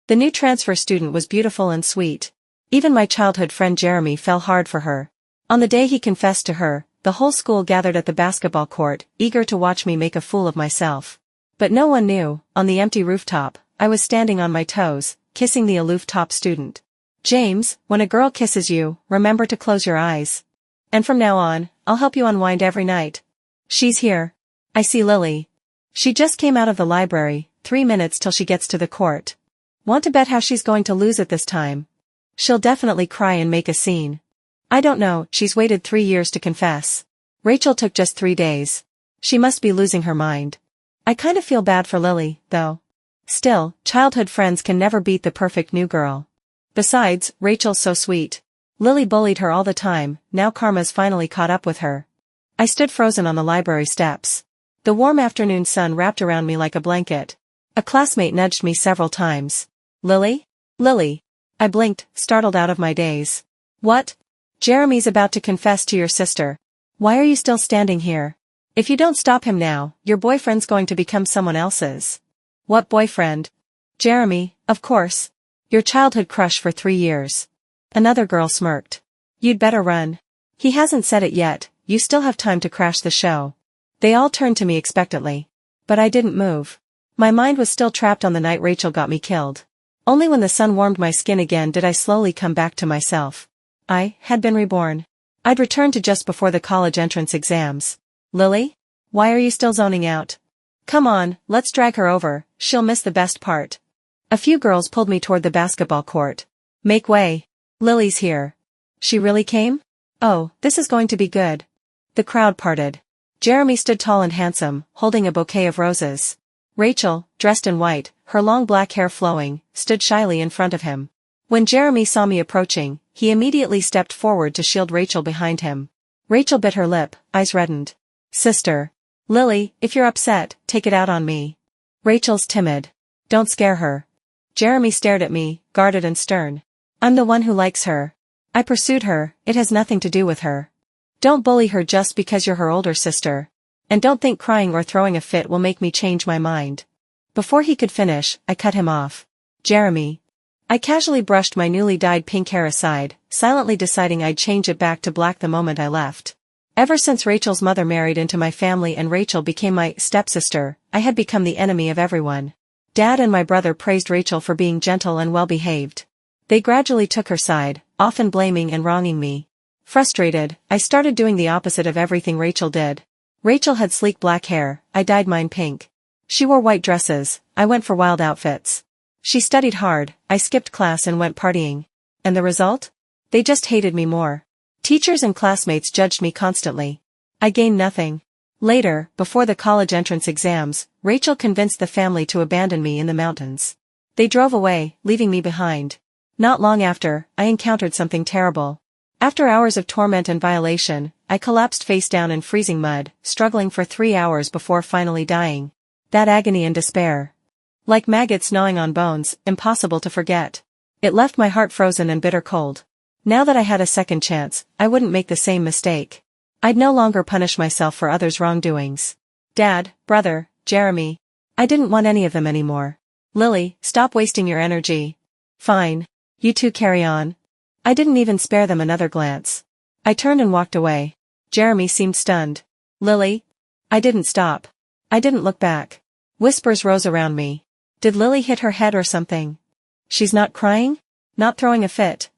The new transfer student was beautiful and sweet. Even my childhood friend Jeremy fell hard for her. On the day he confessed to her, the whole school gathered at the basketball court, eager to watch me make a fool of myself. But no one knew, on the empty rooftop, I was standing on my toes, kissing the aloof top student. James, when a girl kisses you, remember to close your eyes. And from now on, I'll help you unwind every night. She's here. I see Lily. She just came out of the library, 3 minutes till she gets to the court. Want to bet how she's going to lose it this time? She'll definitely cry and make a scene. I don't know, she's waited 3 years to confess. Rachel took just 3 days. She must be losing her mind. I kind of feel bad for Lily, though. Still, childhood friends can never beat the perfect new girl. Besides, Rachel's so sweet. Lily bullied her all the time, now karma's finally caught up with her. I stood frozen on the library steps. The warm afternoon sun wrapped around me like a blanket. A classmate nudged me several times. Lily? Lily. I blinked, startled out of my daze. What? Jeremy's about to confess to your sister. Why are you still standing here? If you don't stop him now, your boyfriend's going to become someone else's. What boyfriend? Jeremy, of course. Your childhood crush for 3 years. Another girl smirked. You'd better run. He hasn't said it yet, you still have time to crash the show. They all turned to me expectantly. But I didn't move. My mind was still trapped on the night Rachel got me killed. Only when the sun warmed my skin again did I slowly come back to myself. I had been reborn. I'd returned to just before the college entrance exams. Lily? Why are you still zoning out? Come on, let's drag her over, she'll miss the best part. A few girls pulled me toward the basketball court. Make way. Lily's here. She really came? Oh, this is going to be good. The crowd parted. Jeremy stood tall and handsome, holding a bouquet of roses. Rachel, dressed in white, her long black hair flowing, stood shyly in front of him. When Jeremy saw me approaching, he immediately stepped forward to shield Rachel behind him. Rachel bit her lip, eyes reddened. Sister. Lily, if you're upset, take it out on me. Rachel's timid. Don't scare her. Jeremy stared at me, guarded and stern. I'm the one who likes her. I pursued her, it has nothing to do with her. Don't bully her just because you're her older sister. And don't think crying or throwing a fit will make me change my mind. Before he could finish, I cut him off. Jeremy. I casually brushed my newly dyed pink hair aside, silently deciding I'd change it back to black the moment I left. Ever since Rachel's mother married into my family and Rachel became my stepsister, I had become the enemy of everyone. Dad and my brother praised Rachel for being gentle and well-behaved. They gradually took her side, often blaming and wronging me. Frustrated, I started doing the opposite of everything Rachel did. Rachel had sleek black hair, I dyed mine pink. She wore white dresses, I went for wild outfits. She studied hard, I skipped class and went partying. And the result? They just hated me more. Teachers and classmates judged me constantly. I gained nothing. Later, before the college entrance exams, Rachel convinced the family to abandon me in the mountains. They drove away, leaving me behind. Not long after, I encountered something terrible. After hours of torment and violation, I collapsed face down in freezing mud, struggling for 3 hours before finally dying. That agony and despair. Like maggots gnawing on bones, impossible to forget. It left my heart frozen and bitter cold. Now that I had a second chance, I wouldn't make the same mistake. I'd no longer punish myself for others' wrongdoings. Dad, brother, Jeremy. I didn't want any of them anymore. Lily, stop wasting your energy. Fine. You two carry on. I didn't even spare them another glance. I turned and walked away. Jeremy seemed stunned. Lily? I didn't stop. I didn't look back. Whispers rose around me. Did Lily hit her head or something? She's not crying? Not throwing a fit?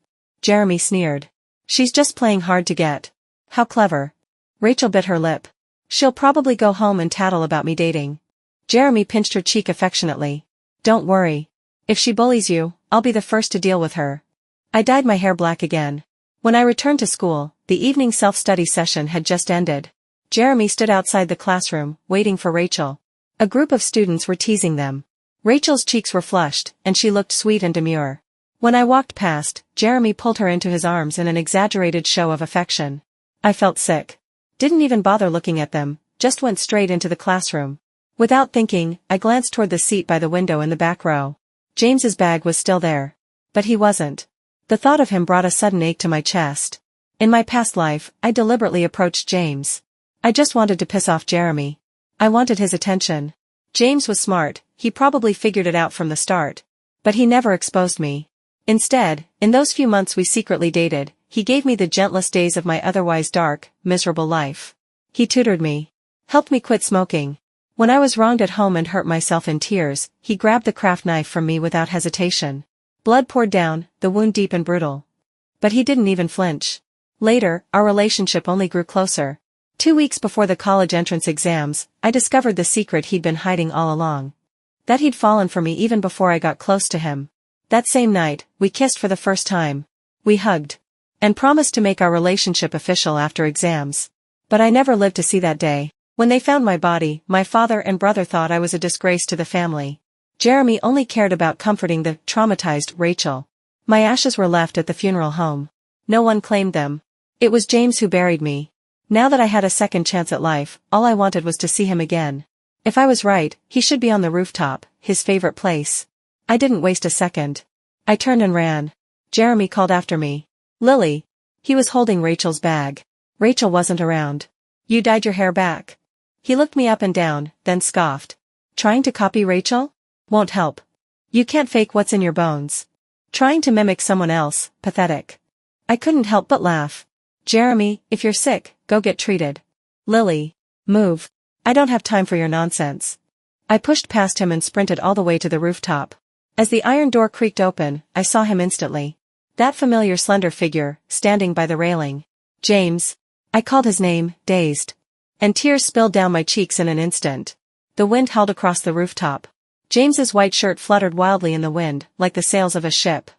Jeremy sneered. She's just playing hard to get. How clever. Rachel bit her lip. She'll probably go home and tattle about me dating. Jeremy pinched her cheek affectionately. Don't worry. If she bullies you, I'll be the first to deal with her. I dyed my hair black again. When I returned to school, the evening self-study session had just ended. Jeremy stood outside the classroom, waiting for Rachel. A group of students were teasing them. Rachel's cheeks were flushed, and she looked sweet and demure. When I walked past, Jeremy pulled her into his arms in an exaggerated show of affection. I felt sick. Didn't even bother looking at them, just went straight into the classroom. Without thinking, I glanced toward the seat by the window in the back row. James's bag was still there. But he wasn't. The thought of him brought a sudden ache to my chest. In my past life, I deliberately approached James. I just wanted to piss off Jeremy. I wanted his attention. James was smart, he probably figured it out from the start. But he never exposed me. Instead, in those few months we secretly dated, he gave me the gentlest days of my otherwise dark, miserable life. He tutored me. Helped me quit smoking. When I was wronged at home and hurt myself in tears, he grabbed the craft knife from me without hesitation. Blood poured down, the wound deep and brutal. But he didn't even flinch. Later, our relationship only grew closer. 2 weeks before the college entrance exams, I discovered the secret he'd been hiding all along. That he'd fallen for me even before I got close to him. That same night, we kissed for the first time. We hugged. And promised to make our relationship official after exams. But I never lived to see that day. When they found my body, my father and brother thought I was a disgrace to the family. Jeremy only cared about comforting the traumatized Rachel. My ashes were left at the funeral home. No one claimed them. It was James who buried me. Now that I had a second chance at life, all I wanted was to see him again. If I was right, he should be on the rooftop, his favorite place. I didn't waste a second. I turned and ran. Jeremy called after me. Lily. He was holding Rachel's bag. Rachel wasn't around. You dyed your hair back. He looked me up and down, then scoffed. Trying to copy Rachel? Won't help. You can't fake what's in your bones. Trying to mimic someone else, pathetic. I couldn't help but laugh. Jeremy, if you're sick, go get treated. Lily. Move. I don't have time for your nonsense. I pushed past him and sprinted all the way to the rooftop. As the iron door creaked open, I saw him instantly. That familiar slender figure, standing by the railing. James. I called his name, dazed. And tears spilled down my cheeks in an instant. The wind howled across the rooftop. James's white shirt fluttered wildly in the wind, like the sails of a ship.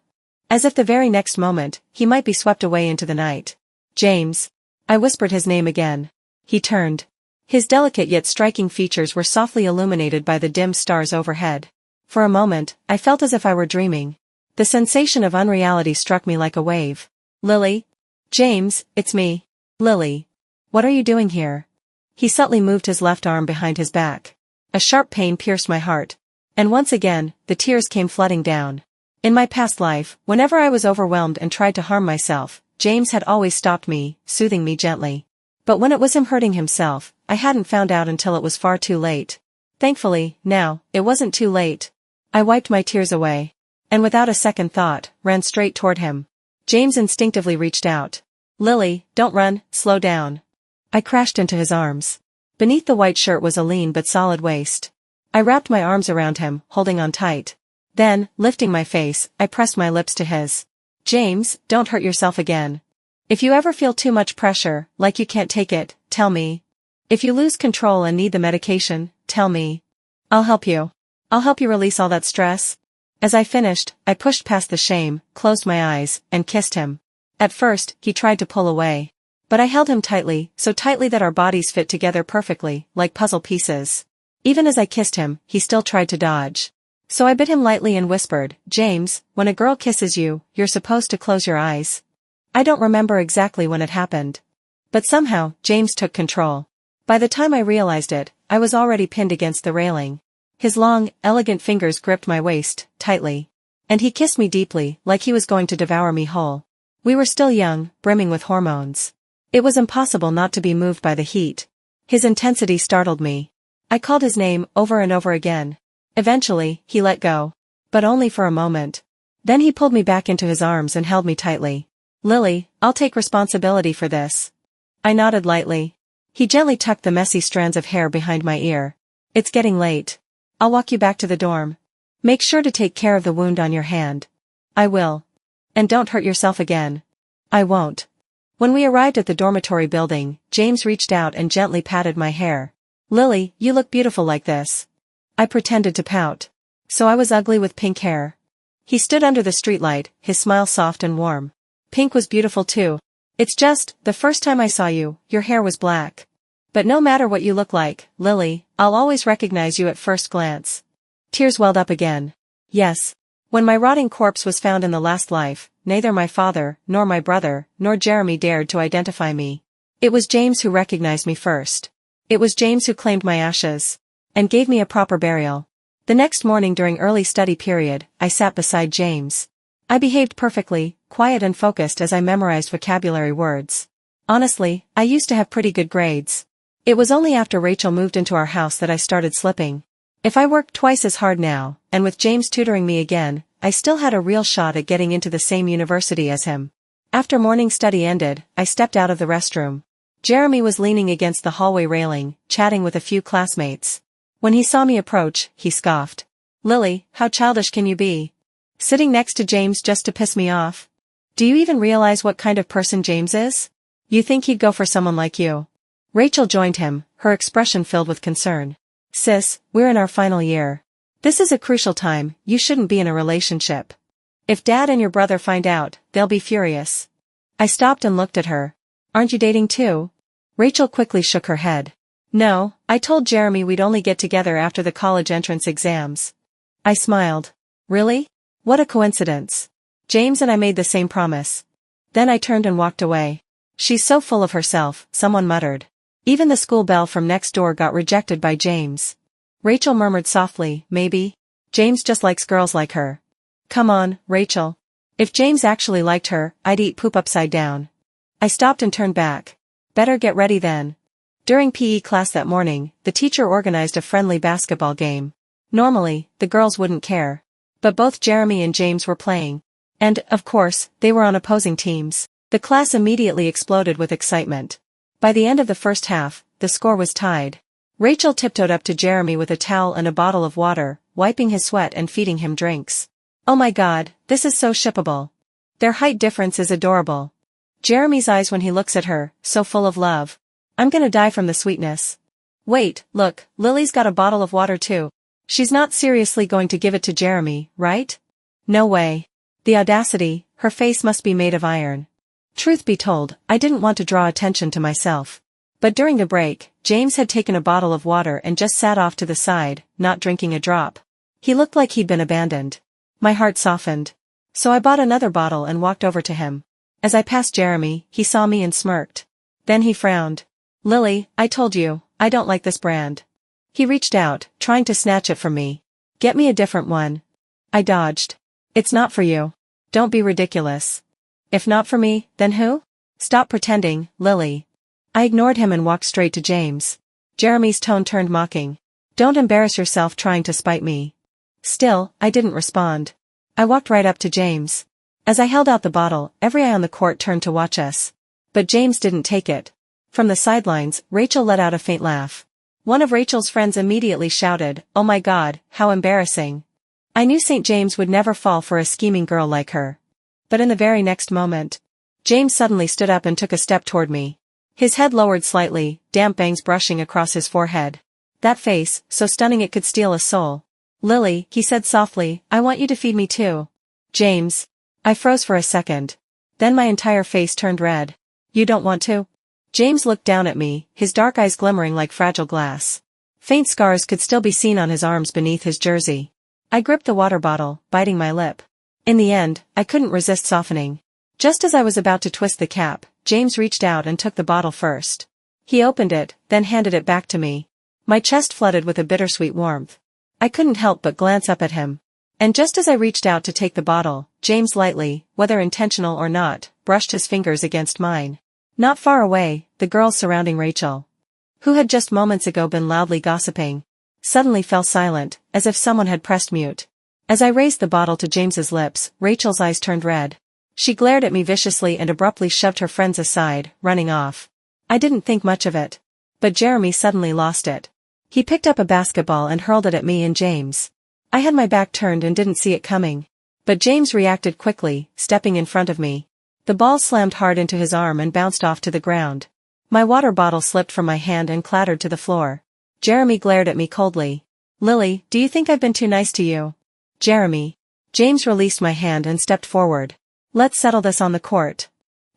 As if the very next moment, he might be swept away into the night. James. I whispered his name again. He turned. His delicate yet striking features were softly illuminated by the dim stars overhead. For a moment, I felt as if I were dreaming. The sensation of unreality struck me like a wave. Lily? James, it's me. Lily. What are you doing here? He subtly moved his left arm behind his back. A sharp pain pierced my heart. And once again, the tears came flooding down. In my past life, whenever I was overwhelmed and tried to harm myself, James had always stopped me, soothing me gently. But when it was him hurting himself, I hadn't found out until it was far too late. Thankfully, now, it wasn't too late. I wiped my tears away. And without a second thought, ran straight toward him. James instinctively reached out. Lily, don't run, slow down. I crashed into his arms. Beneath the white shirt was a lean but solid waist. I wrapped my arms around him, holding on tight. Then, lifting my face, I pressed my lips to his. James, don't hurt yourself again. If you ever feel too much pressure, like you can't take it, tell me. If you lose control and need the medication, tell me. I'll help you. I'll help you release all that stress. As I finished, I pushed past the shame, closed my eyes, and kissed him. At first, he tried to pull away. But I held him tightly, so tightly that our bodies fit together perfectly, like puzzle pieces. Even as I kissed him, he still tried to dodge. So I bit him lightly and whispered, James, when a girl kisses you, you're supposed to close your eyes. I don't remember exactly when it happened. But somehow, James took control. By the time I realized it, I was already pinned against the railing. His long, elegant fingers gripped my waist, tightly. And he kissed me deeply, like he was going to devour me whole. We were still young, brimming with hormones. It was impossible not to be moved by the heat. His intensity startled me. I called his name over and over again. Eventually, he let go. But only for a moment. Then he pulled me back into his arms and held me tightly. Lily, I'll take responsibility for this. I nodded lightly. He gently tucked the messy strands of hair behind my ear. It's getting late. I'll walk you back to the dorm. Make sure to take care of the wound on your hand. I will. And don't hurt yourself again. I won't. When we arrived at the dormitory building, James reached out and gently patted my hair. Lily, you look beautiful like this. I pretended to pout. So I was ugly with pink hair. He stood under the streetlight, his smile soft and warm. Pink was beautiful too. It's just, the first time I saw you, your hair was black. But no matter what you look like, Lily, I'll always recognize you at first glance. Tears welled up again. Yes. When my rotting corpse was found in the last life, neither my father, nor my brother, nor Jeremy dared to identify me. It was James who recognized me first. It was James who claimed my ashes. And gave me a proper burial. The next morning during early study period, I sat beside James. I behaved perfectly, quiet and focused as I memorized vocabulary words. Honestly, I used to have pretty good grades. It was only after Rachel moved into our house that I started slipping. If I worked twice as hard now, and with James tutoring me again, I still had a real shot at getting into the same university as him. After morning study ended, I stepped out of the restroom. Jeremy was leaning against the hallway railing, chatting with a few classmates. When he saw me approach, he scoffed. "Lily, how childish can you be? Sitting next to James just to piss me off? Do you even realize what kind of person James is? You think he'd go for someone like you?" Rachel joined him, her expression filled with concern. "Sis, we're in our final year. This is a crucial time, you shouldn't be in a relationship. If Dad and your brother find out, they'll be furious." I stopped and looked at her. "Aren't you dating too?" Rachel quickly shook her head. "No, I told Jeremy we'd only get together after the college entrance exams." I smiled. "Really? What a coincidence. James and I made the same promise." Then I turned and walked away. "She's so full of herself," someone muttered. "Even the school belle from next door got rejected by James." Rachel murmured softly, "Maybe James just likes girls like her." "Come on, Rachel. If James actually liked her, I'd eat poop upside down." I stopped and turned back. "Better get ready then." During PE class that morning, the teacher organized a friendly basketball game. Normally, the girls wouldn't care. But both Jeremy and James were playing. And, of course, they were on opposing teams. The class immediately exploded with excitement. By the end of the first half, the score was tied. Rachel tiptoed up to Jeremy with a towel and a bottle of water, wiping his sweat and feeding him drinks. "Oh my God, this is so shippable. Their height difference is adorable." Jeremy's eyes when he looks at her, so full of love. "I'm gonna die from the sweetness." "Wait, look, Lily's got a bottle of water too. She's not seriously going to give it to Jeremy, right?" "No way." The audacity, her face must be made of iron. Truth be told, I didn't want to draw attention to myself. But during the break, James had taken a bottle of water and just sat off to the side, not drinking a drop. He looked like he'd been abandoned. My heart softened. So I bought another bottle and walked over to him. As I passed Jeremy, he saw me and smirked. Then he frowned. "Lily, I told you, I don't like this brand." He reached out, trying to snatch it from me. "Get me a different one." I dodged. "It's not for you. Don't be ridiculous." "If not for me, then who? Stop pretending, Lily." I ignored him and walked straight to James. Jeremy's tone turned mocking. "Don't embarrass yourself trying to spite me." Still, I didn't respond. I walked right up to James. As I held out the bottle, every eye on the court turned to watch us. But James didn't take it. From the sidelines, Rachel let out a faint laugh. One of Rachel's friends immediately shouted, "Oh my God, how embarrassing." I knew St. James would never fall for a scheming girl like her. But in the very next moment, James suddenly stood up and took a step toward me. His head lowered slightly, damp bangs brushing across his forehead. That face, so stunning it could steal a soul. "Lily," he said softly, "I want you to feed me too." "James." I froze for a second. Then my entire face turned red. "You don't want to?" James looked down at me, his dark eyes glimmering like fragile glass. Faint scars could still be seen on his arms beneath his jersey. I gripped the water bottle, biting my lip. In the end, I couldn't resist softening. Just as I was about to twist the cap, James reached out and took the bottle first. He opened it, then handed it back to me. My chest flooded with a bittersweet warmth. I couldn't help but glance up at him. And just as I reached out to take the bottle, James lightly, whether intentional or not, brushed his fingers against mine. Not far away, the girls surrounding Rachel, who had just moments ago been loudly gossiping, suddenly fell silent, as if someone had pressed mute. As I raised the bottle to James's lips, Rachel's eyes turned red. She glared at me viciously and abruptly shoved her friends aside, running off. I didn't think much of it. But Jeremy suddenly lost it. He picked up a basketball and hurled it at me and James. I had my back turned and didn't see it coming. But James reacted quickly, stepping in front of me. The ball slammed hard into his arm and bounced off to the ground. My water bottle slipped from my hand and clattered to the floor. Jeremy glared at me coldly. "Lily, do you think I've been too nice to you?" "Jeremy." James released my hand and stepped forward. "Let's settle this on the court."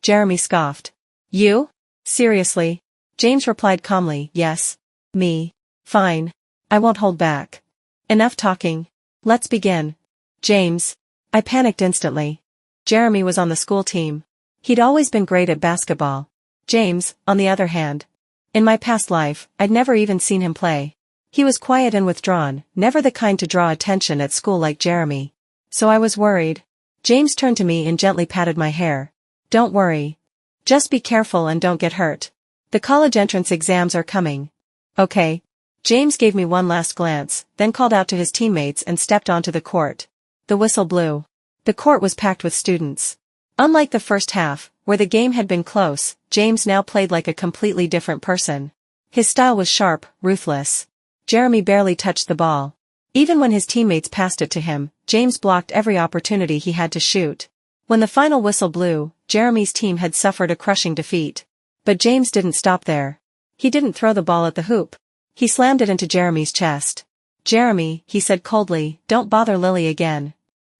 Jeremy scoffed. "You? Seriously?" James replied calmly, "Yes. Me. Fine. I won't hold back. Enough talking. Let's begin." "James." I panicked instantly. Jeremy was on the school team. He'd always been great at basketball. James, on the other hand. In my past life, I'd never even seen him play. He was quiet and withdrawn, never the kind to draw attention at school like Jeremy. So I was worried. James turned to me and gently patted my hair. "Don't worry. Just be careful and don't get hurt. The college entrance exams are coming." "Okay." James gave me one last glance, then called out to his teammates and stepped onto the court. the whistle blew. The court was packed with students. Unlike the first half, where the game had been close, James now played like a completely different person. His style was sharp, ruthless. Jeremy barely touched the ball. Even when his teammates passed it to him, James blocked every opportunity he had to shoot. When the final whistle blew, Jeremy's team had suffered a crushing defeat. But James didn't stop there. He didn't throw the ball at the hoop. He slammed it into Jeremy's chest. "Jeremy," he said coldly, "don't bother Lily again."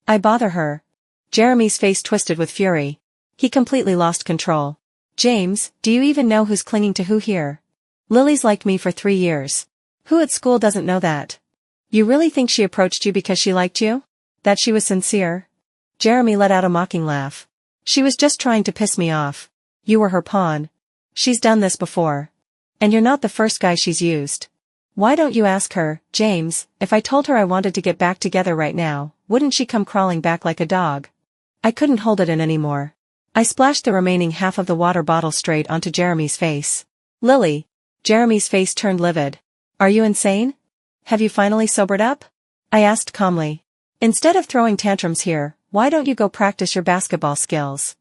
"I bother her." Jeremy's face twisted with fury. He completely lost control. "James, do you even know who's clinging to who here? Lily's liked me for 3 years. Who at school doesn't know that? You really think she approached you because she liked you? That she was sincere?" Jeremy let out a mocking laugh. "She was just trying to piss me off. You were her pawn. She's done this before. And you're not the first guy she's used. Why don't you ask her, James, if I told her I wanted to get back together right now, wouldn't she come crawling back like a dog?" I couldn't hold it in anymore. I splashed the remaining half of the water bottle straight onto Jeremy's face. "Lily." Jeremy's face turned livid. "Are you insane? Have you finally sobered up?" I asked calmly. "Instead of throwing tantrums here, why don't you go practice your basketball skills?"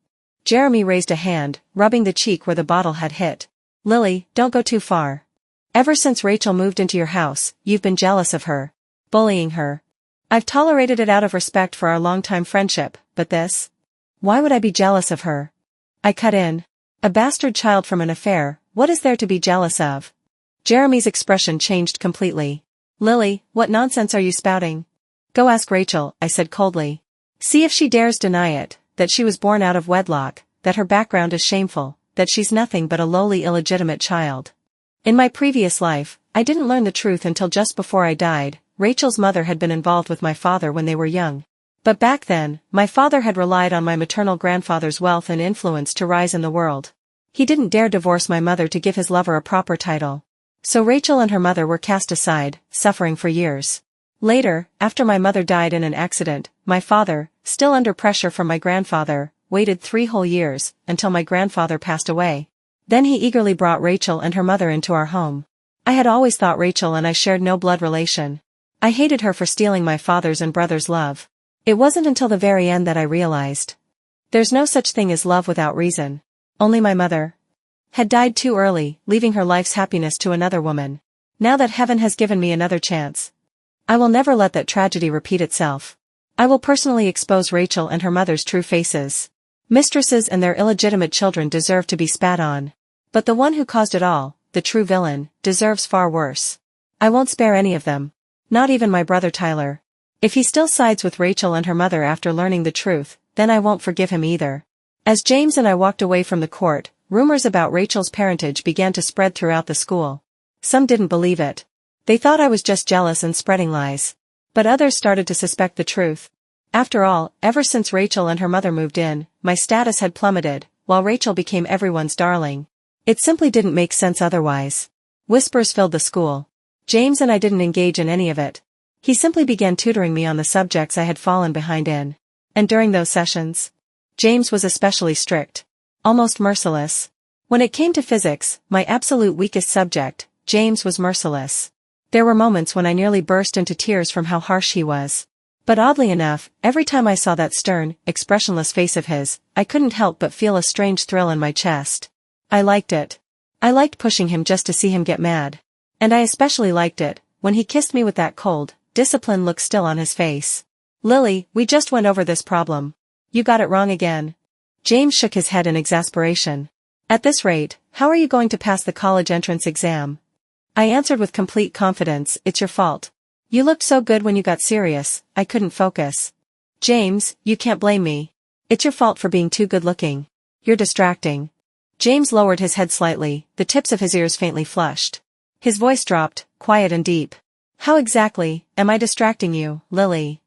Jeremy raised a hand, rubbing the cheek where the bottle had hit. "Lily, don't go too far. Ever since Rachel moved into your house, you've been jealous of her. Bullying her. I've tolerated it out of respect for our longtime friendship, but this? Why would I be jealous of her?" I cut in. "A bastard child from an affair, what is there to be jealous of?" Jeremy's expression changed completely. "Lily, what nonsense are you spouting? Go ask Rachel," I said coldly. "See if she dares deny it, that she was born out of wedlock, that her background is shameful, that she's nothing but a lowly illegitimate child. In my previous life, I didn't learn the truth until just before I died. Rachel's mother had been involved with my father when they were young. But back then, my father had relied on my maternal grandfather's wealth and influence to rise in the world. He didn't dare divorce my mother to give his lover a proper title. So Rachel and her mother were cast aside, suffering for years. Later, after my mother died in an accident, my father, still under pressure from my grandfather, waited 3 whole years, until my grandfather passed away. Then he eagerly brought Rachel and her mother into our home. I had always thought Rachel and I shared no blood relation. I hated her for stealing my father's and brother's love. It wasn't until the very end that I realized. There's no such thing as love without reason. Only my mother had died too early, leaving her life's happiness to another woman. Now that heaven has given me another chance, I will never let that tragedy repeat itself. I will personally expose Rachel and her mother's true faces. Mistresses and their illegitimate children deserve to be spat on. But the one who caused it all, the true villain, deserves far worse. I won't spare any of them. Not even my brother Tyler. If he still sides with Rachel and her mother after learning the truth, then I won't forgive him either." As James and I walked away from the court, rumors about Rachel's parentage began to spread throughout the school. Some didn't believe it. They thought I was just jealous and spreading lies. But others started to suspect the truth. After all, ever since Rachel and her mother moved in, my status had plummeted, while Rachel became everyone's darling. It simply didn't make sense otherwise. Whispers filled the school. James and I didn't engage in any of it. He simply began tutoring me on the subjects I had fallen behind in. And during those sessions, James was especially strict. Almost merciless. When it came to physics, my absolute weakest subject, James was merciless. There were moments when I nearly burst into tears from how harsh he was. But oddly enough, every time I saw that stern, expressionless face of his, I couldn't help but feel a strange thrill in my chest. I liked it. I liked pushing him just to see him get mad. And I especially liked it, when he kissed me with that cold, disciplined look still on his face. "Lily, we just went over this problem. You got it wrong again." James shook his head in exasperation. "At this rate, how are you going to pass the college entrance exam?" I answered with complete confidence, "It's your fault. You looked so good when you got serious, I couldn't focus." "James, you can't blame me. It's your fault for being too good looking. You're distracting." James lowered his head slightly, the tips of his ears faintly flushed. His voice dropped, quiet and deep. "How exactly am I distracting you, Lily?"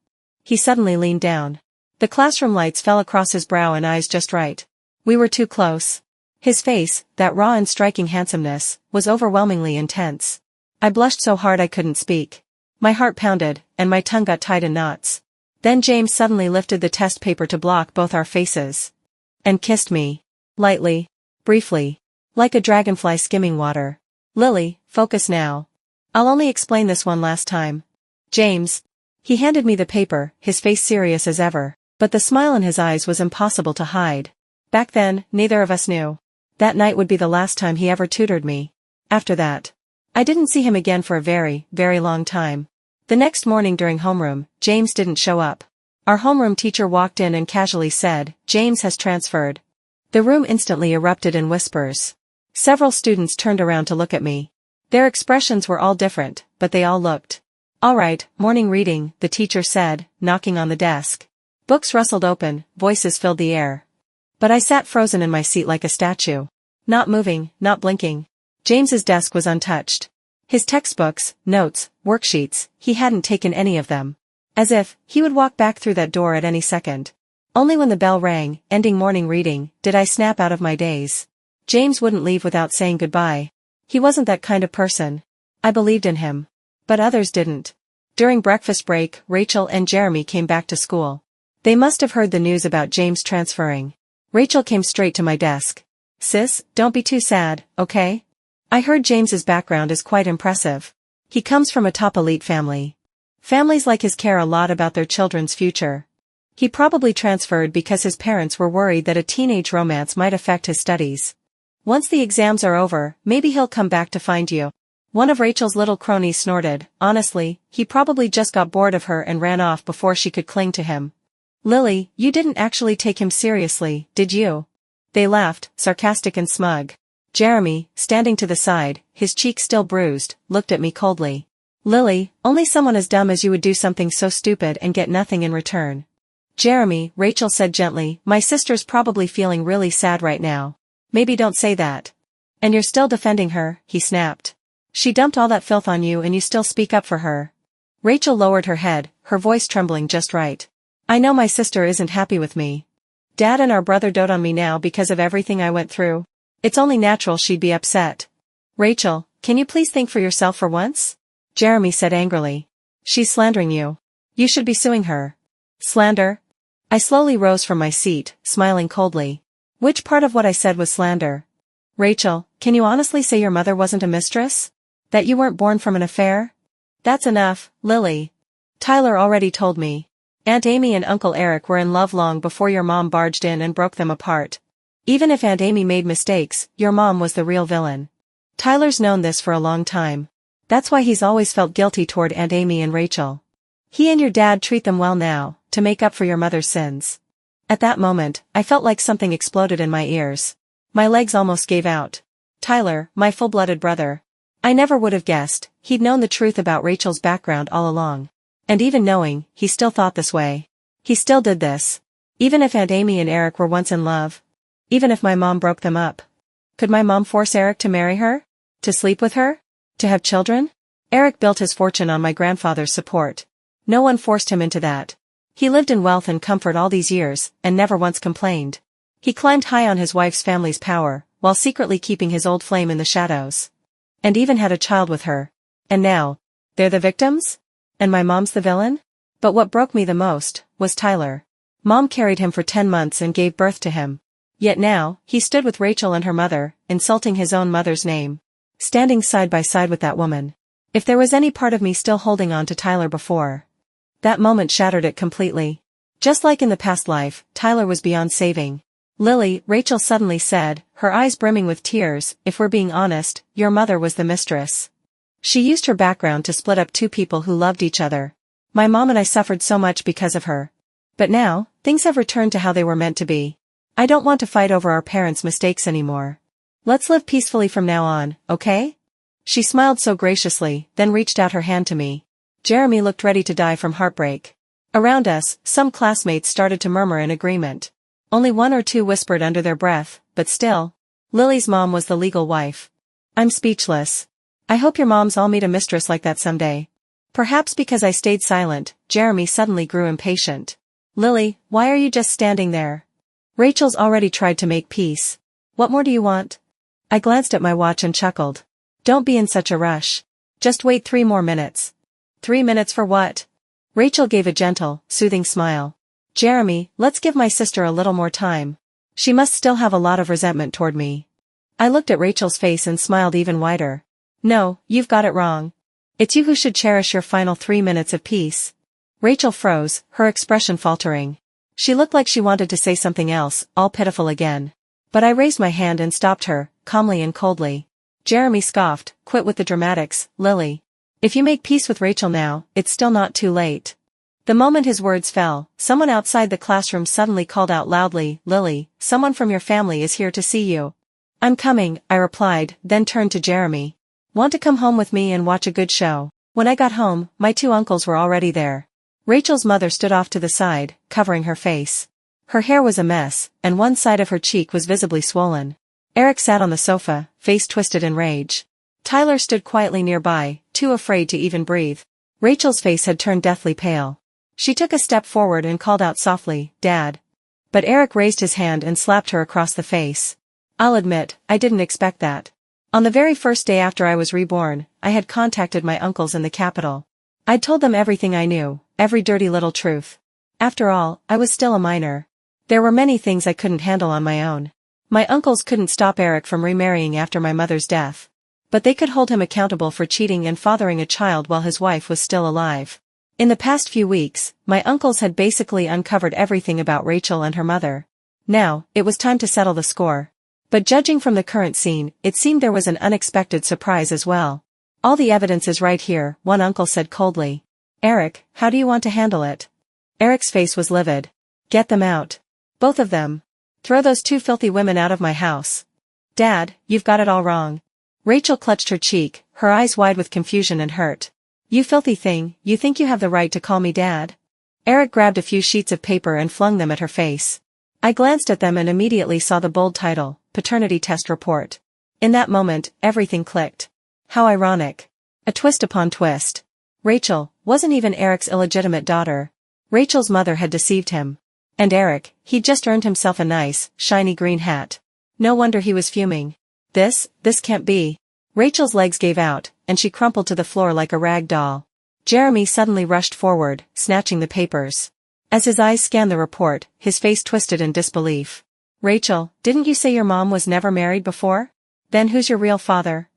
He suddenly leaned down. The classroom lights fell across his brow and eyes just right. We were too close. His face, that raw and striking handsomeness, was overwhelmingly intense. I blushed so hard I couldn't speak. My heart pounded, and my tongue got tied in knots. Then James suddenly lifted the test paper to block both our faces. And kissed me. Lightly. Briefly. Like a dragonfly skimming water. "Lily, focus now. I'll only explain this one last time. James." He handed me the paper, his face serious as ever, but the smile in his eyes was impossible to hide. Back then, neither of us knew. That night would be the last time he ever tutored me. After that, I didn't see him again for a very, very long time. The next morning during homeroom, James didn't show up. Our homeroom teacher walked in and casually said, "James has transferred." The room instantly erupted in whispers. Several students turned around to look at me. Their expressions were all different, but they all looked. "All right, morning reading," the teacher said, knocking on the desk. Books rustled open, voices filled the air. But I sat frozen in my seat like a statue. Not moving, not blinking. James's desk was untouched. His textbooks, notes, worksheets, he hadn't taken any of them. As if, he would walk back through that door at any second. Only when the bell rang, ending morning reading, did I snap out of my daze. James wouldn't leave without saying goodbye. He wasn't that kind of person. I believed in him. But others didn't. During breakfast break, Rachel and Jeremy came back to school. They must have heard the news about James transferring. Rachel came straight to my desk. "Sis, don't be too sad, okay? I heard James's background is quite impressive. He comes from a top elite family. Families like his care a lot about their children's future. He probably transferred because his parents were worried that a teenage romance might affect his studies. Once the exams are over, maybe he'll come back to find you." One of Rachel's little cronies snorted. "Honestly, he probably just got bored of her and ran off before she could cling to him." "Lily, you didn't actually take him seriously, did you?" They laughed, sarcastic and smug. Jeremy, standing to the side, his cheek still bruised, looked at me coldly. "Lily, only someone as dumb as you would do something so stupid and get nothing in return." "Jeremy," Rachel said gently, "my sister's probably feeling really sad right now. Maybe don't say that." "And you're still defending her," he snapped. "She dumped all that filth on you and you still speak up for her." Rachel lowered her head, her voice trembling just right. "I know my sister isn't happy with me. Dad and our brother dote on me now because of everything I went through. It's only natural she'd be upset." "Rachel, can you please think for yourself for once?" Jeremy said angrily. "She's slandering you. You should be suing her." "Slander?" I slowly rose from my seat, smiling coldly. Which part of what I said was slander? "Rachel, can you honestly say your mother wasn't a mistress? That you weren't born from an affair?" "That's enough, Lily. Tyler already told me. Aunt Amy and Uncle Eric were in love long before your mom barged in and broke them apart. Even if Aunt Amy made mistakes, your mom was the real villain. Tyler's known this for a long time. That's why he's always felt guilty toward Aunt Amy and Rachel. He and your dad treat them well now, to make up for your mother's sins." At that moment, I felt like something exploded in my ears. My legs almost gave out. Tyler, my full-blooded brother. I never would have guessed, he'd known the truth about Rachel's background all along. And even knowing, he still thought this way. He still did this. Even if Aunt Amy and Eric were once in love. Even if my mom broke them up. Could my mom force Eric to marry her? To sleep with her? To have children? Eric built his fortune on my grandfather's support. No one forced him into that. He lived in wealth and comfort all these years, and never once complained. He climbed high on his wife's family's power, while secretly keeping his old flame in the shadows. And even had a child with her. And now, they're the victims? And my mom's the villain? But what broke me the most, was Tyler. Mom carried him for 10 months and gave birth to him. Yet now, he stood with Rachel and her mother, insulting his own mother's name. Standing side by side with that woman. If there was any part of me still holding on to Tyler before, that moment shattered it completely. Just like in the past life, Tyler was beyond saving. "Lily," Rachel suddenly said, her eyes brimming with tears, "if we're being honest, your mother was the mistress. She used her background to split up two people who loved each other. My mom and I suffered so much because of her. But now, things have returned to how they were meant to be. I don't want to fight over our parents' mistakes anymore. Let's live peacefully from now on, okay?" She smiled so graciously, then reached out her hand to me. Jeremy looked ready to die from heartbreak. Around us, some classmates started to murmur in agreement. Only one or two whispered under their breath, but still. Lily's mom was the legal wife. I'm speechless. I hope your moms all meet a mistress like that someday. Perhaps because I stayed silent, Jeremy suddenly grew impatient. "Lily, why are you just standing there? Rachel's already tried to make peace. What more do you want?" I glanced at my watch and chuckled. "Don't be in such a rush. Just wait 3 more minutes." 3 minutes for what? Rachel gave a gentle, soothing smile. "Jeremy, let's give my sister a little more time. She must still have a lot of resentment toward me." I looked at Rachel's face and smiled even wider. "No, you've got it wrong. It's you who should cherish your final 3 minutes of peace." Rachel froze, her expression faltering. She looked like she wanted to say something else, all pitiful again. But I raised my hand and stopped her, calmly and coldly. Jeremy scoffed, "Quit with the dramatics, Lily. If you make peace with Rachel now, it's still not too late." The moment his words fell, someone outside the classroom suddenly called out loudly, "Lily, someone from your family is here to see you." "I'm coming," I replied, then turned to Jeremy. "Want to come home with me and watch a good show?" When I got home, my two uncles were already there. Rachel's mother stood off to the side, covering her face. Her hair was a mess, and one side of her cheek was visibly swollen. Eric sat on the sofa, face twisted in rage. Tyler stood quietly nearby, too afraid to even breathe. Rachel's face had turned deathly pale. She took a step forward and called out softly, "Dad." But Eric raised his hand and slapped her across the face. I'll admit, I didn't expect that. On the very first day after I was reborn, I had contacted my uncles in the capital. I'd told them everything I knew, every dirty little truth. After all, I was still a minor. There were many things I couldn't handle on my own. My uncles couldn't stop Eric from remarrying after my mother's death. But they could hold him accountable for cheating and fathering a child while his wife was still alive. In the past few weeks, my uncles had basically uncovered everything about Rachel and her mother. Now, it was time to settle the score. But judging from the current scene, it seemed there was an unexpected surprise as well. "All the evidence is right here," one uncle said coldly. "Eric, how do you want to handle it?" Eric's face was livid. "Get them out. Both of them. Throw those two filthy women out of my house." "Dad, you've got it all wrong." Rachel clutched her cheek, her eyes wide with confusion and hurt. "You filthy thing, you think you have the right to call me Dad?" Eric grabbed a few sheets of paper and flung them at her face. I glanced at them and immediately saw the bold title, Paternity Test Report. In that moment, everything clicked. How ironic. A twist upon twist. Rachel wasn't even Eric's illegitimate daughter. Rachel's mother had deceived him. And Eric, he'd just earned himself a nice, shiny green hat. No wonder he was fuming. This can't be. Rachel's legs gave out, and she crumpled to the floor like a rag doll. Jeremy suddenly rushed forward, snatching the papers. As his eyes scanned the report, his face twisted in disbelief. "Rachel, didn't you say your mom was never married before? Then who's your real father?"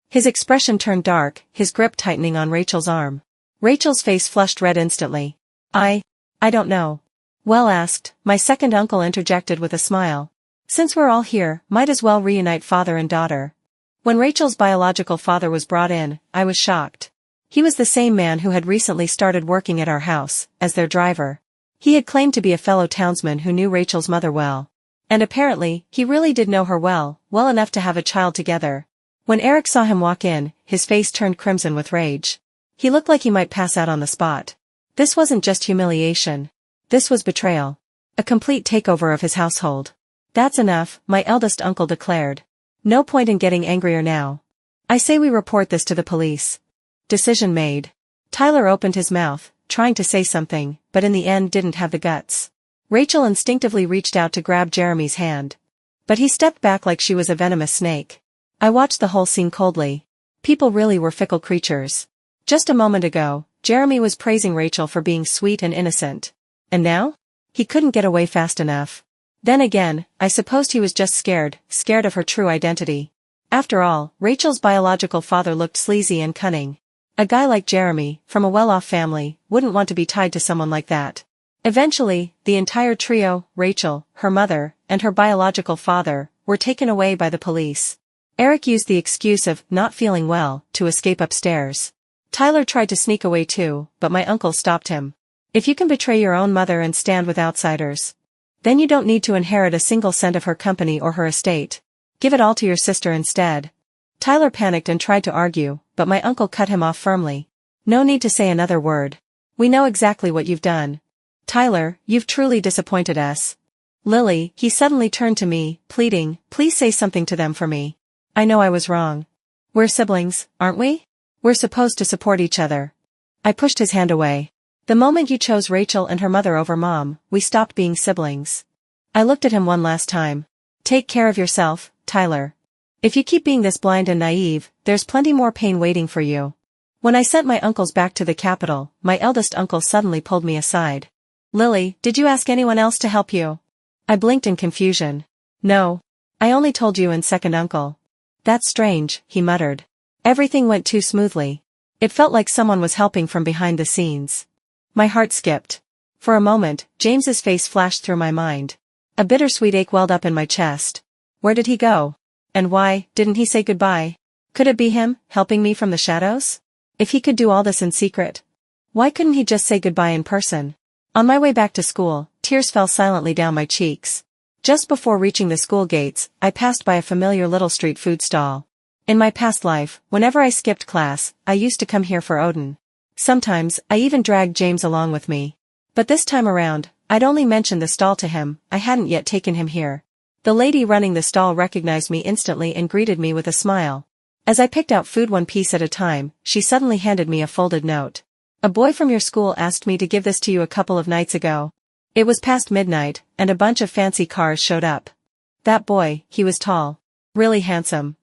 His expression turned dark, his grip tightening on Rachel's arm. Rachel's face flushed red instantly. I don't know." "Well asked," my second uncle interjected with a smile. "Since we're all here, might as well reunite father and daughter." When Rachel's biological father was brought in, I was shocked. He was the same man who had recently started working at our house, as their driver. He had claimed to be a fellow townsman who knew Rachel's mother well. And apparently, he really did know her well enough to have a child together. When Eric saw him walk in, his face turned crimson with rage. He looked like he might pass out on the spot. This wasn't just humiliation. This was betrayal. A complete takeover of his household. "That's enough," my eldest uncle declared. "No point in getting angrier now. I say we report this to the police." Decision made. Tyler opened his mouth, trying to say something, but in the end didn't have the guts. Rachel instinctively reached out to grab Jeremy's hand. But he stepped back like she was a venomous snake. I watched the whole scene coldly. People really were fickle creatures. Just a moment ago, Jeremy was praising Rachel for being sweet and innocent. And now? He couldn't get away fast enough. Then again, I supposed he was just scared of her true identity. After all, Rachel's biological father looked sleazy and cunning. A guy like Jeremy, from a well-off family, wouldn't want to be tied to someone like that. Eventually, the entire trio, Rachel, her mother, and her biological father, were taken away by the police. Eric used the excuse of not feeling well to escape upstairs. Tyler tried to sneak away too, but my uncle stopped him. "If you can betray your own mother and stand with outsiders, then you don't need to inherit a single cent of her company or her estate. Give it all to your sister instead." Tyler panicked and tried to argue, but my uncle cut him off firmly. "No need to say another word. We know exactly what you've done. Tyler, you've truly disappointed us." "Lily," he suddenly turned to me, pleading, "please say something to them for me. I know I was wrong. We're siblings, aren't we? We're supposed to support each other." I pushed his hand away. "The moment you chose Rachel and her mother over Mom, we stopped being siblings." I looked at him one last time. "Take care of yourself, Tyler. If you keep being this blind and naive, there's plenty more pain waiting for you." When I sent my uncles back to the capital, my eldest uncle suddenly pulled me aside. "Lily, did you ask anyone else to help you?" I blinked in confusion. "No. I only told you and second uncle." "That's strange," he muttered. Everything went too smoothly. It felt like someone was helping from behind the scenes. My heart skipped. For a moment, James's face flashed through my mind. A bittersweet ache welled up in my chest. Where did he go? And why didn't he say goodbye? Could it be him, helping me from the shadows? If he could do all this in secret, why couldn't he just say goodbye in person? On my way back to school, tears fell silently down my cheeks. Just before reaching the school gates, I passed by a familiar little street food stall. In my past life, whenever I skipped class, I used to come here for Odin. Sometimes, I even dragged James along with me. But this time around, I'd only mentioned the stall to him, I hadn't yet taken him here. The lady running the stall recognized me instantly and greeted me with a smile. As I picked out food one piece at a time, she suddenly handed me a folded note. A boy from your school asked me to give this to you a couple of nights ago. It was past midnight, and a bunch of fancy cars showed up. That boy, he was tall. Really handsome.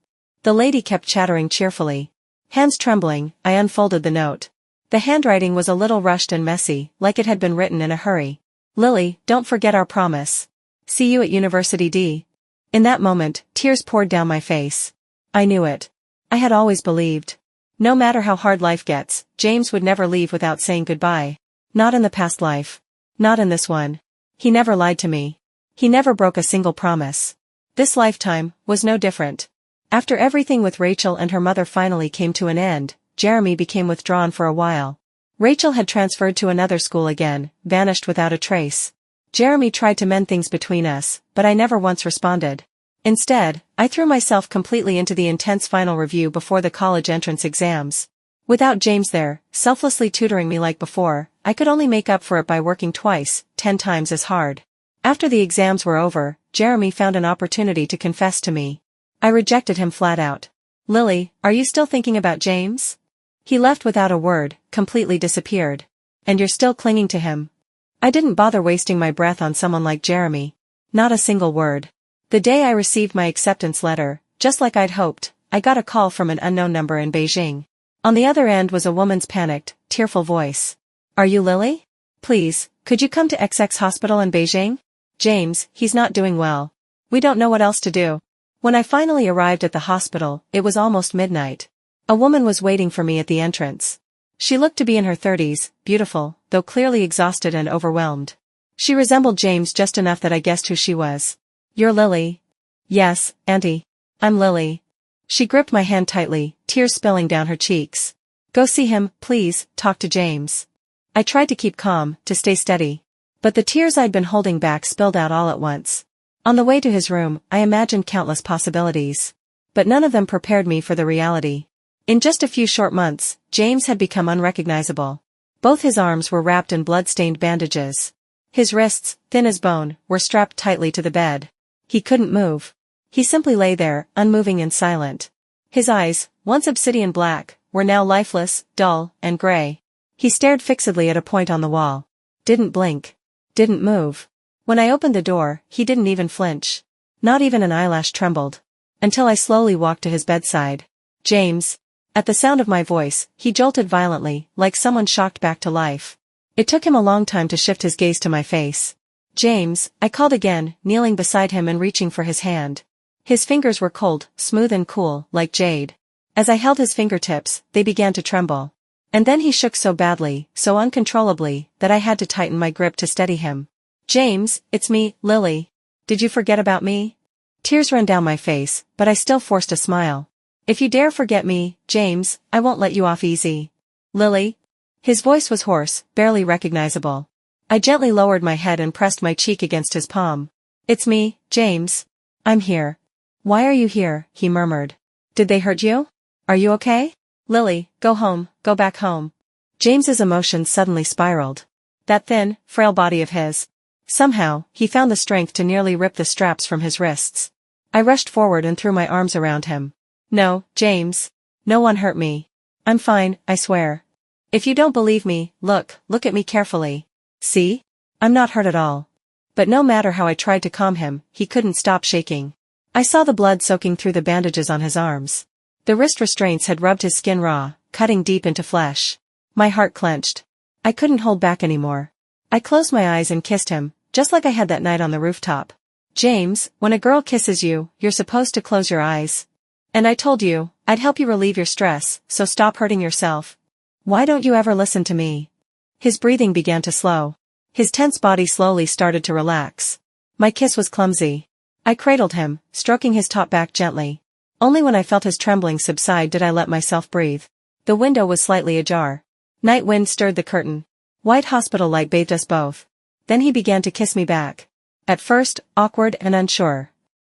The lady kept chattering cheerfully. Hands trembling, I unfolded the note. The handwriting was a little rushed and messy, like it had been written in a hurry. Lily, don't forget our promise. See you at University D. In that moment, tears poured down my face. I knew it. I had always believed. No matter how hard life gets, James would never leave without saying goodbye. Not in the past life. Not in this one. He never lied to me. He never broke a single promise. This lifetime was no different. After everything with Rachel and her mother finally came to an end, Jeremy became withdrawn for a while. Rachel had transferred to another school again, vanished without a trace. Jeremy tried to mend things between us, but I never once responded. Instead, I threw myself completely into the intense final review before the college entrance exams. Without James there, selflessly tutoring me like before, I could only make up for it by working 10 times as hard. After the exams were over, Jeremy found an opportunity to confess to me. I rejected him flat out. Lily, are you still thinking about James? He left without a word, completely disappeared. And you're still clinging to him? I didn't bother wasting my breath on someone like Jeremy. Not a single word. The day I received my acceptance letter, just like I'd hoped, I got a call from an unknown number in Beijing. On the other end was a woman's panicked, tearful voice. Are you Lily? Please, could you come to XX hospital in Beijing? James, he's not doing well. We don't know what else to do. When I finally arrived at the hospital, it was almost midnight. A woman was waiting for me at the entrance. She looked to be in her 30s, beautiful, though clearly exhausted and overwhelmed. She resembled James just enough that I guessed who she was. You're Lily? Yes, Auntie. I'm Lily. She gripped my hand tightly, tears spilling down her cheeks. Go see him, please, talk to James. I tried to keep calm, to stay steady. But the tears I'd been holding back spilled out all at once. On the way to his room, I imagined countless possibilities. But none of them prepared me for the reality. In just a few short months, James had become unrecognizable. Both his arms were wrapped in blood-stained bandages. His wrists, thin as bone, were strapped tightly to the bed. He couldn't move. He simply lay there, unmoving and silent. His eyes, once obsidian black, were now lifeless, dull, and gray. He stared fixedly at a point on the wall. Didn't blink. Didn't move. When I opened the door, he didn't even flinch. Not even an eyelash trembled. Until I slowly walked to his bedside. James. At the sound of my voice, he jolted violently, like someone shocked back to life. It took him a long time to shift his gaze to my face. James, I called again, kneeling beside him and reaching for his hand. His fingers were cold, smooth and cool, like jade. As I held his fingertips, they began to tremble. And then he shook so badly, so uncontrollably, that I had to tighten my grip to steady him. James, it's me, Lily. Did you forget about me? Tears ran down my face, but I still forced a smile. If you dare forget me, James, I won't let you off easy. Lily? His voice was hoarse, barely recognizable. I gently lowered my head and pressed my cheek against his palm. It's me, James. I'm here. Why are you here? He murmured. Did they hurt you? Are you okay? Lily, go home, go back home. James's emotions suddenly spiraled. That thin, frail body of his. Somehow, he found the strength to nearly rip the straps from his wrists. I rushed forward and threw my arms around him. No, James. No one hurt me. I'm fine, I swear. If you don't believe me, look at me carefully. See? I'm not hurt at all. But no matter how I tried to calm him, he couldn't stop shaking. I saw the blood soaking through the bandages on his arms. The wrist restraints had rubbed his skin raw, cutting deep into flesh. My heart clenched. I couldn't hold back anymore. I closed my eyes and kissed him, just like I had that night on the rooftop. James, when a girl kisses you, you're supposed to close your eyes. And I told you, I'd help you relieve your stress, so stop hurting yourself. Why don't you ever listen to me? His breathing began to slow. His tense body slowly started to relax. My kiss was clumsy. I cradled him, stroking his top back gently. Only when I felt his trembling subside did I let myself breathe. The window was slightly ajar. Night wind stirred the curtain. White hospital light bathed us both. Then he began to kiss me back. At first, awkward and unsure.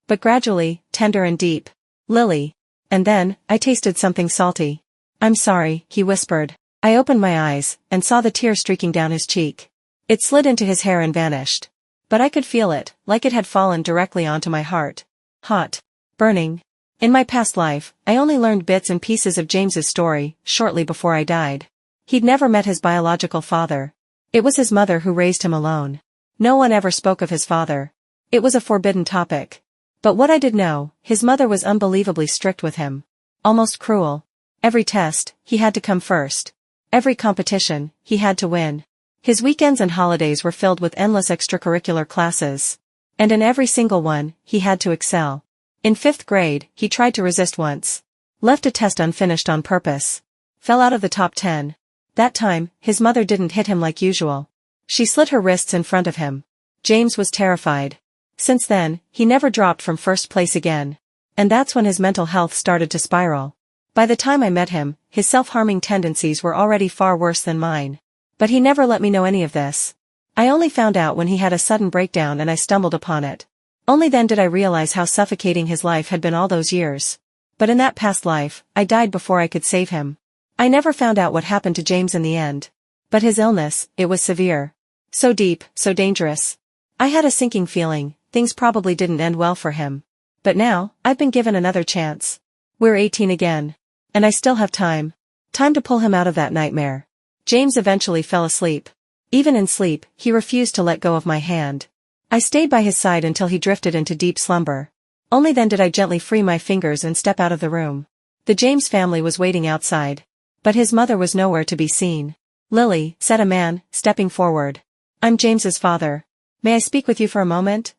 But gradually, tender and deep. Lily. And then, I tasted something salty. I'm sorry, he whispered. I opened my eyes, and saw the tear streaking down his cheek. It slid into his hair and vanished. But I could feel it, like it had fallen directly onto my heart. Hot. Burning. In my past life, I only learned bits and pieces of James's story, shortly before I died. He'd never met his biological father. It was his mother who raised him alone. No one ever spoke of his father. It was a forbidden topic. But what I did know, his mother was unbelievably strict with him. Almost cruel. Every test, he had to come first. Every competition, he had to win. His weekends and holidays were filled with endless extracurricular classes. And in every single one, he had to excel. In 5th grade, he tried to resist once. Left a test unfinished on purpose. Fell out of the top 10. That time, his mother didn't hit him like usual. She slit her wrists in front of him. James was terrified. Since then, he never dropped from first place again. And that's when his mental health started to spiral. By the time I met him, his self-harming tendencies were already far worse than mine. But he never let me know any of this. I only found out when he had a sudden breakdown and I stumbled upon it. Only then did I realize how suffocating his life had been all those years. But in that past life, I died before I could save him. I never found out what happened to James in the end. But his illness, it was severe. So deep, so dangerous. I had a sinking feeling, things probably didn't end well for him. But now, I've been given another chance. We're 18 again. And I still have time. Time to pull him out of that nightmare. James eventually fell asleep. Even in sleep, he refused to let go of my hand. I stayed by his side until he drifted into deep slumber. Only then did I gently free my fingers and step out of the room. The James family was waiting outside. But his mother was nowhere to be seen. Lily, said a man, stepping forward. I'm James's father. May I speak with you for a moment?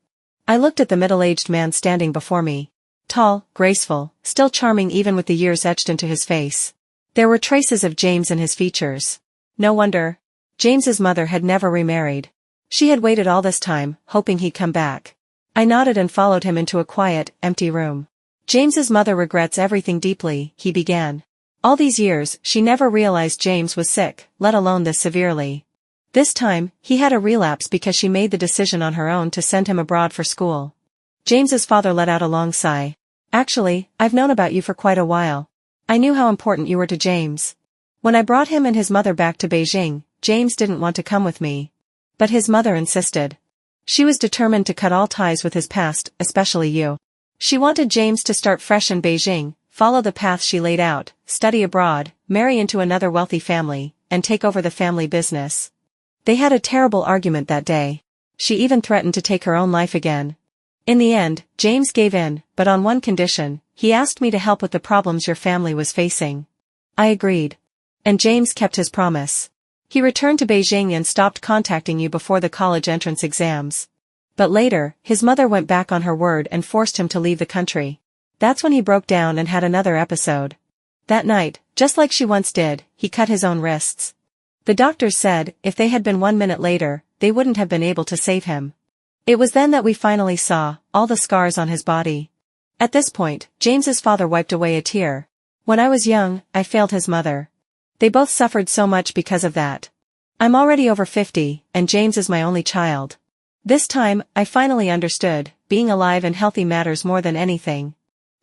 I looked at the middle-aged man standing before me. Tall, graceful, still charming even with the years etched into his face. There were traces of James in his features. No wonder. James's mother had never remarried. She had waited all this time, hoping he'd come back. I nodded and followed him into a quiet, empty room. James's mother regrets everything deeply, he began. All these years, she never realized James was sick, let alone this severely. This time, he had a relapse because she made the decision on her own to send him abroad for school. James's father let out a long sigh. Actually, I've known about you for quite a while. I knew how important you were to James. When I brought him and his mother back to Beijing, James didn't want to come with me. But his mother insisted. She was determined to cut all ties with his past, especially you. She wanted James to start fresh in Beijing, follow the path she laid out, study abroad, marry into another wealthy family, and take over the family business. They had a terrible argument that day. She even threatened to take her own life again. In the end, James gave in, but on one condition. He asked me to help with the problems your family was facing. I agreed. And James kept his promise. He returned to Beijing and stopped contacting you before the college entrance exams. But later, his mother went back on her word and forced him to leave the country. That's when he broke down and had another episode. That night, just like she once did, he cut his own wrists. The doctors said, if they had been 1 minute later, they wouldn't have been able to save him. It was then that we finally saw all the scars on his body. At this point, James's father wiped away a tear. When I was young, I failed his mother. They both suffered so much because of that. I'm already over 50, and James is my only child. This time, I finally understood, being alive and healthy matters more than anything.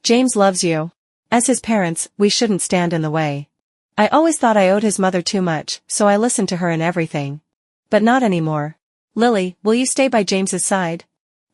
James loves you. As his parents, we shouldn't stand in the way. I always thought I owed his mother too much, so I listened to her in everything. But not anymore. Lily, will you stay by James's side?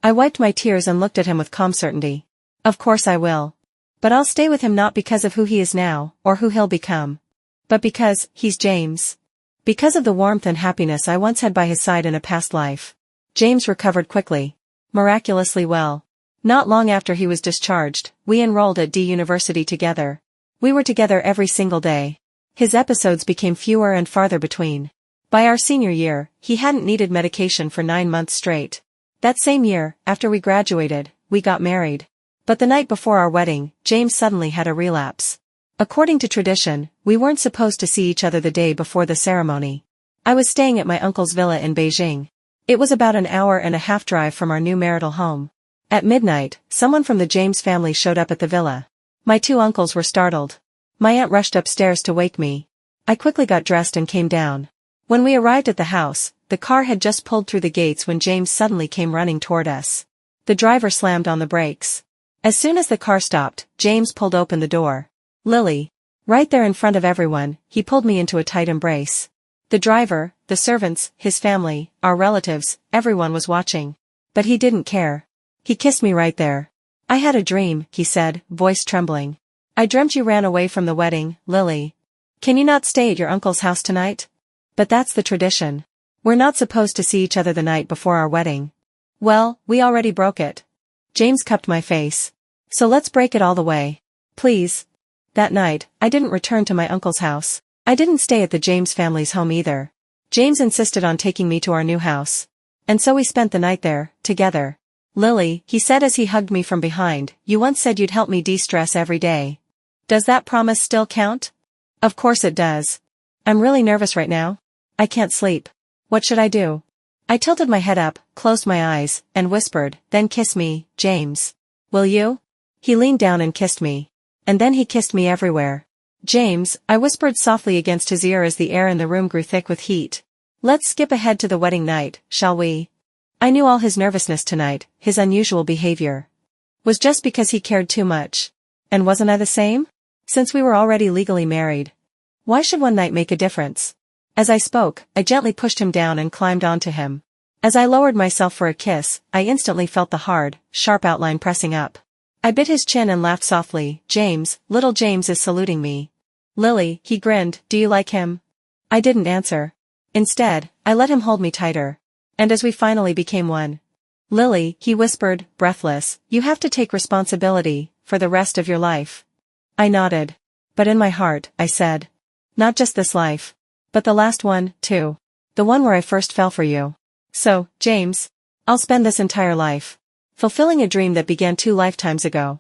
I wiped my tears and looked at him with calm certainty. Of course I will. But I'll stay with him not because of who he is now, or who he'll become. But because, he's James. Because of the warmth and happiness I once had by his side in a past life. James recovered quickly. Miraculously well. Not long after he was discharged, we enrolled at D University together. We were together every single day. His episodes became fewer and farther between. By our senior year, he hadn't needed medication for 9 months straight. That same year, after we graduated, we got married. But the night before our wedding, James suddenly had a relapse. According to tradition, we weren't supposed to see each other the day before the ceremony. I was staying at my uncle's villa in Beijing. It was about an hour and a half drive from our new marital home. At midnight, someone from the James family showed up at the villa. My two uncles were startled. My aunt rushed upstairs to wake me. I quickly got dressed and came down. When we arrived at the house, the car had just pulled through the gates when James suddenly came running toward us. The driver slammed on the brakes. As soon as the car stopped, James pulled open the door. Lily. Right there in front of everyone, he pulled me into a tight embrace. The driver, the servants, his family, our relatives, everyone was watching. But he didn't care. He kissed me right there. I had a dream, he said, voice trembling. I dreamt you ran away from the wedding, Lily. Can you not stay at your uncle's house tonight? But that's the tradition. We're not supposed to see each other the night before our wedding. Well, we already broke it. James cupped my face. So let's break it all the way. Please. That night, I didn't return to my uncle's house. I didn't stay at the James family's home either. James insisted on taking me to our new house. And so we spent the night there, together. Lily, he said as he hugged me from behind, you once said you'd help me de-stress every day. Does that promise still count? Of course it does. I'm really nervous right now. I can't sleep. What should I do? I tilted my head up, closed my eyes, and whispered, then kiss me, James. Will you? He leaned down and kissed me. And then he kissed me everywhere. James, I whispered softly against his ear as the air in the room grew thick with heat. Let's skip ahead to the wedding night, shall we? I knew all his nervousness tonight, his unusual behavior, was just because he cared too much. And wasn't I the same? Since we were already legally married. Why should one night make a difference? As I spoke, I gently pushed him down and climbed onto him. As I lowered myself for a kiss, I instantly felt the hard, sharp outline pressing up. I bit his chin and laughed softly. James, little James is saluting me. Lily, he grinned, do you like him? I didn't answer. Instead, I let him hold me tighter. And as we finally became one. Lily, he whispered, breathless, you have to take responsibility, for the rest of your life. I nodded. But in my heart, I said. Not just this life. But the last one, too. The one where I first fell for you. So, James. I'll spend this entire life fulfilling a dream that began 2 lifetimes ago.